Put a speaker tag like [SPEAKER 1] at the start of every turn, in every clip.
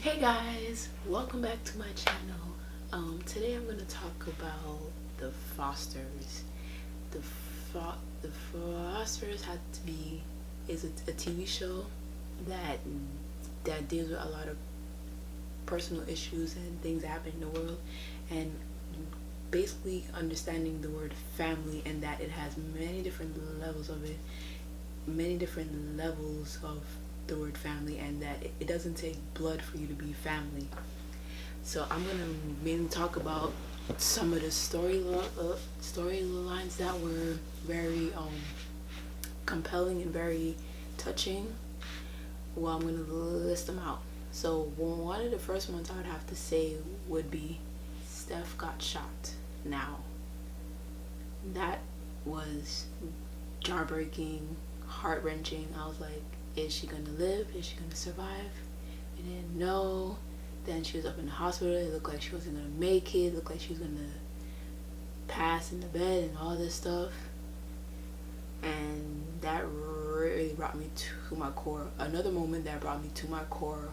[SPEAKER 1] Hey guys, welcome back to my channel. Today I'm going to talk about the Fosters. The Fosters is a TV show that deals with a lot of personal issues and things that happen in the world, and basically understanding the word family, and that it has many different levels of the word family, and that it doesn't take blood for you to be family. So I'm gonna mainly talk about some of the storylines that were very compelling and very touching. Well, I'm gonna list them out. So one of the first ones I would have to say would be Steph got shot. Now, that was jawbreaking, heart-wrenching. I was like, is she gonna live? Is she gonna survive? We didn't know. Then she was up in the hospital. It looked like she wasn't gonna make it. It looked like she was gonna pass in the bed and all this stuff. And that really brought me to my core. Another moment that brought me to my core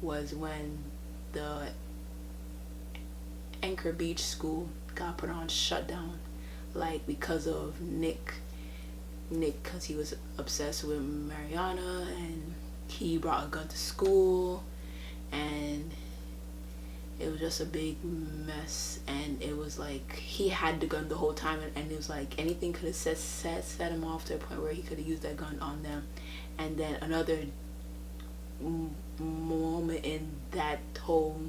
[SPEAKER 1] was when the Anchor Beach school got put on shutdown, like because of Nick, because he was obsessed with Mariana, and he brought a gun to school, and it was just a big mess. And it was like he had the gun the whole time, and it was like anything could have set him off to a point where he could have used that gun on them. And then another moment in that whole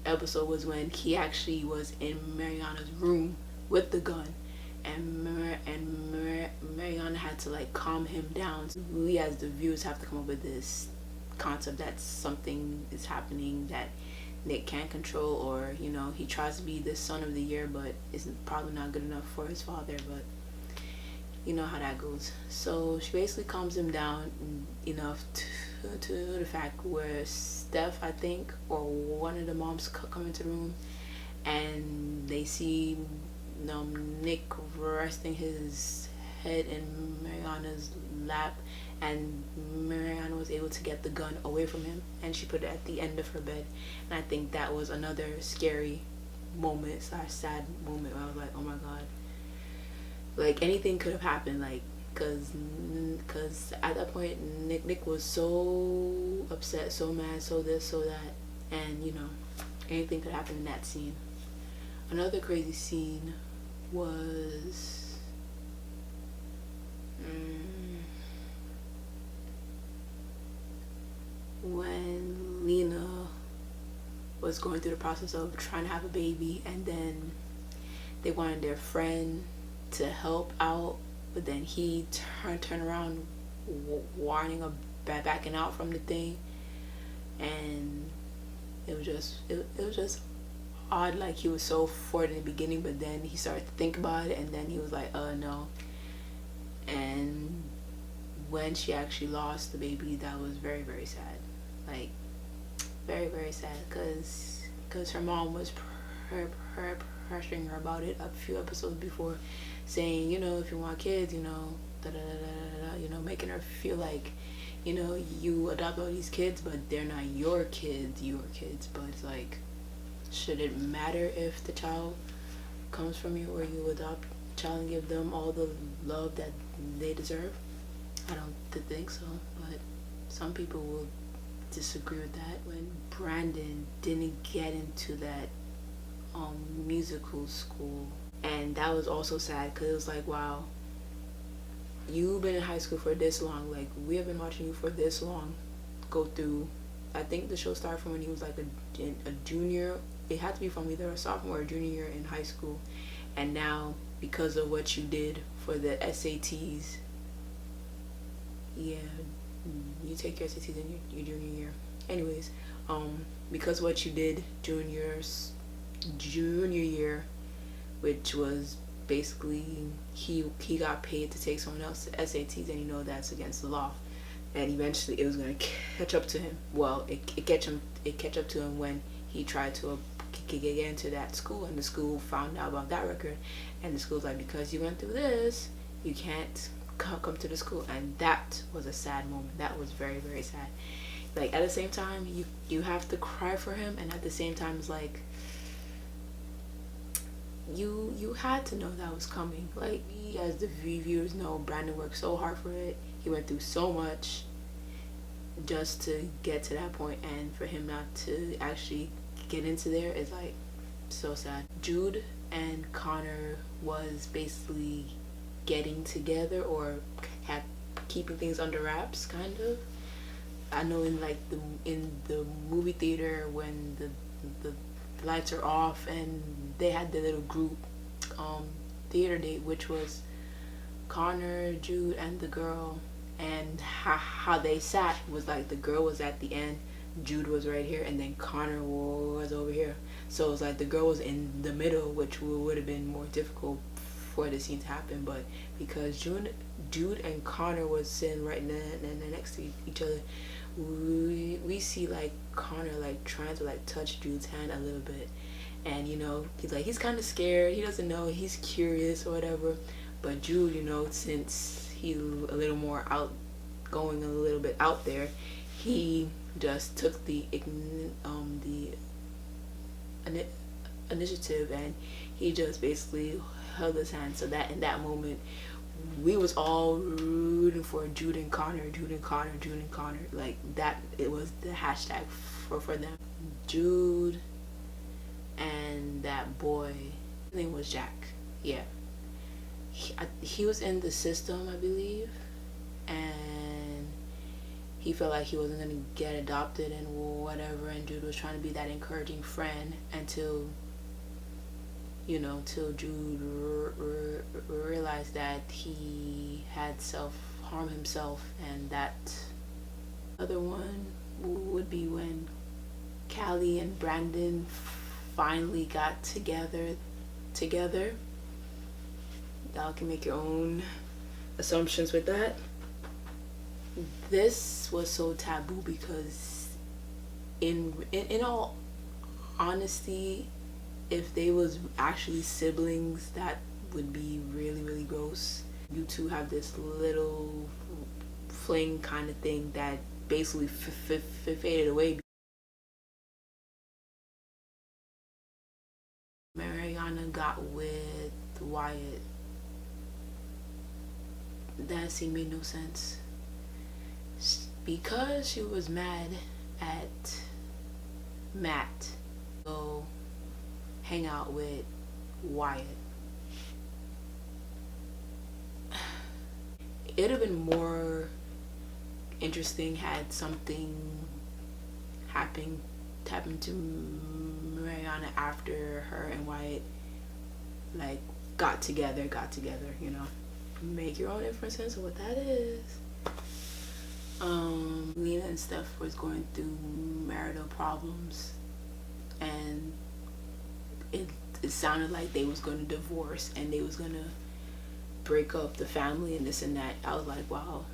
[SPEAKER 1] episode was when he actually was in Mariana's room with the gun, and Mariana had to like calm him down. So we as the viewers have to come up with this concept that something is happening that Nick can't control, or he tries to be the son of the year, but it's probably not good enough for his father. But you know how that goes. So she basically calms him down enough to the fact where Steph, I think, or one of the moms come into the room, and they see Nick resting his head in Mariana's lap, and Mariana was able to get the gun away from him, and she put it at the end of her bed. And I think that was another scary moment / sad moment where I was like, oh my god, like anything could have happened, like because at that point Nick was so upset, so mad, so this, so that, and anything could happen in that scene. Another crazy scene was when Lena was going through the process of trying to have a baby, and then they wanted their friend to help out, but then he turned around warning her backing out from the thing, and it was just odd. Like, he was so for it in the beginning, but then he started to think about it, and then he was like, no. And when she actually lost the baby, that was very, very sad. Like, very, very sad, because her mom was pressuring her about it a few episodes before, saying, if you want kids, making her feel like, you adopt all these kids, but they're not your kids. But it's like, should it matter if the child comes from you, or you adopt a child and give them all the love that they deserve? I don't think so, but some people will disagree with that. When Brandon didn't get into that musical school, and that was also sad, because it was like, wow, you've been in high school for this long, like we have been watching you for this long go through, I think the show started from when he was like a junior. It had to be from either a sophomore or junior year in high school, and now because of what you did for the SATs, yeah, you take your SATs in your junior year. Anyways, because what you did junior year, which was basically he got paid to take someone else's SATs, and that's against the law. And eventually it was gonna catch up to him. Well, it catch up to him when he tried to get into that school, and the school found out about that record, and the school's like, because you went through this, you can't come to the school. And that was a sad moment. That was very, very sad. Like at the same time, you have to cry for him, and at the same time, it's like you had to know that was coming. Like we, as the viewers, know Brandon worked so hard for it. He went through so much just to get to that point, and for him not to actually get into there is like so sad. Jude and Connor was basically getting together, or had keeping things under wraps, kind of. I know in like the movie theater, when the lights are off and they had the little group theater date, which was Connor, Jude, and the girl, and how they sat was like the girl was at the end, Jude was right here, and then Connor was over here. So it was like the girl was in the middle, which would have been more difficult for the scene to happen. But because Jude and Connor was sitting right next to each other, we see like Connor like trying to like touch Jude's hand a little bit, and you know he's kind of scared, he doesn't know, he's curious or whatever. But Jude, you know, since he's a little more outgoing, a little bit out there, he just took the initiative, and he just basically held his hand. So that in that moment, we was all rooting for Jude and Connor, Jude and Connor, Jude and Connor. Like that, it was the hashtag for them. Jude and that boy, his name was Jack. Yeah, he was in the system, I believe, and he felt like he wasn't gonna get adopted and whatever. And Jude was trying to be that encouraging friend until, you know, till Jude realized that he had self-harmed himself. And that other one would be when Callie and Brandon finally got together. Y'all can make your own assumptions with that. This was so taboo because in all honesty, if they was actually siblings, that would be really, really gross. You two have this little fling kind of thing that basically faded away. Mariana got with Wyatt. That scene made no sense. Because she was mad at Matt, go hang out with Wyatt. It'd have been more interesting had something happened to Mariana after her and Wyatt like got together, you know. Make your own inferences of what that is. Lena and Steph was going through marital problems, and it sounded like they was going to divorce and they was going to break up the family and this and that. I was like, wow.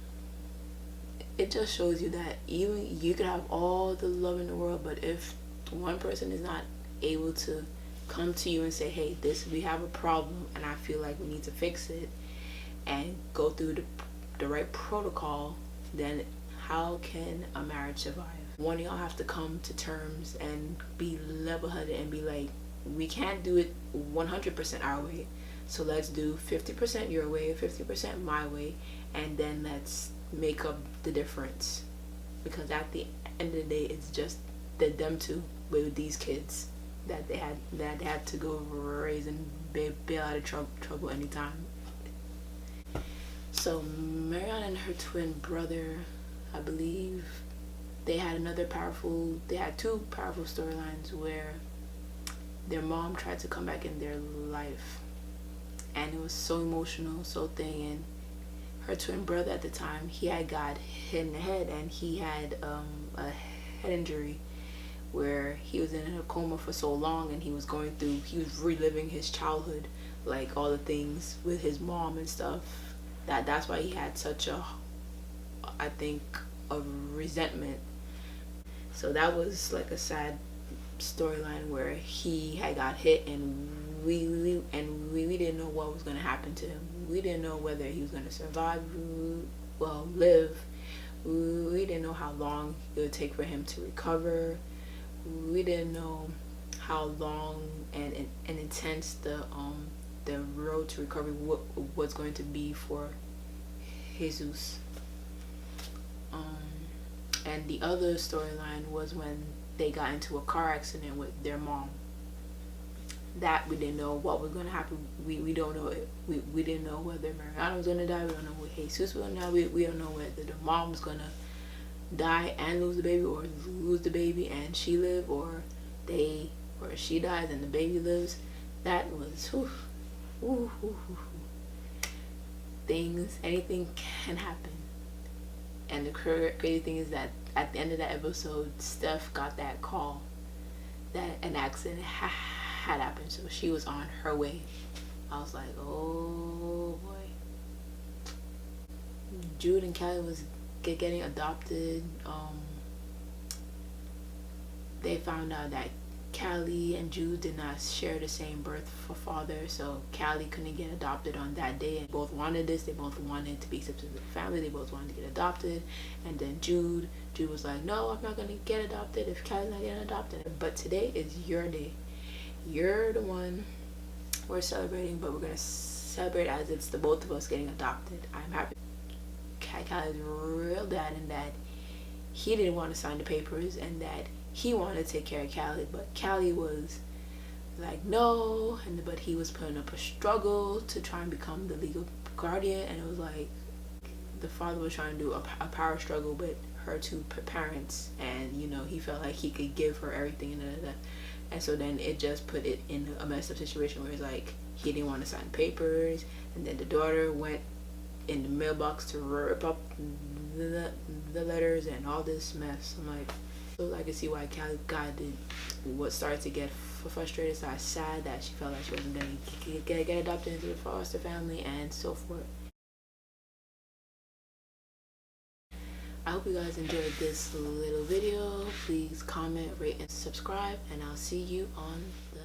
[SPEAKER 1] It just shows you that even you could have all the love in the world, but if one person is not able to come to you and say, hey, we have a problem and I feel like we need to fix it, and go through the right protocol, then how can a marriage survive? One of y'all have to come to terms and be level-headed and be like, we can't do it 100% our way, so let's do 50% your way, 50% my way, and then let's make up the difference. Because at the end of the day, it's just them two with these kids that they had to go raise and bail out of trouble anytime. So Mariana and her twin brother, I believe, they had two powerful storylines where their mom tried to come back in their life, and it was so emotional, so thing. And her twin brother at the time, he had got hit in the head, and he had a head injury where he was in a coma for so long, and he was reliving his childhood, like all the things with his mom and stuff. That's why he had such a resentment. So that was like a sad storyline where he had got hit, and we didn't know what was going to happen to him. We didn't know whether he was going to survive, live. We didn't didn't know how long it would take for him to recover. We didn't know how long and intense the road to recovery was going to be for Jesus. And the other storyline was when they got into a car accident with their mom. That we didn't know what was going to happen. We don't know it. We didn't know whether Mariana was going to die. We don't know whether Jesus was going to die. We don't know whether the mom was going to die and lose the baby, or lose the baby and she live, or she dies and the baby lives. That was anything can happen. And the crazy thing is that at the end of that episode, Steph got that call that an accident had happened, so she was on her way. I was like, oh boy. Jude and Callie was getting adopted. They found out that Callie and Jude did not share the same birth father, so Callie couldn't get adopted on that day. And both wanted this. They both wanted to be accepted as a family. They both wanted to get adopted. And then Jude was like, no, I'm not going to get adopted if Callie's not getting adopted. But today is your day. You're the one we're celebrating, but we're going to celebrate as it's the both of us getting adopted. I'm happy. Callie's real dad, and that he didn't want to sign the papers, and that he wanted to take care of Callie, but Callie was like, no, but he was putting up a struggle to try and become the legal guardian, and it was like the father was trying to do a power struggle with her two parents, and he felt like he could give her everything, and so then it just put it in a messed up situation where it's like he didn't want to sign papers, and then the daughter went in the mailbox to rip up the letters and all this mess. I'm like, so I can see why Callie started to get frustrated. So I was sad that she felt like she wasn't going to get adopted into the foster family and so forth. I hope you guys enjoyed this little video. Please comment, rate, and subscribe, and I'll see you on the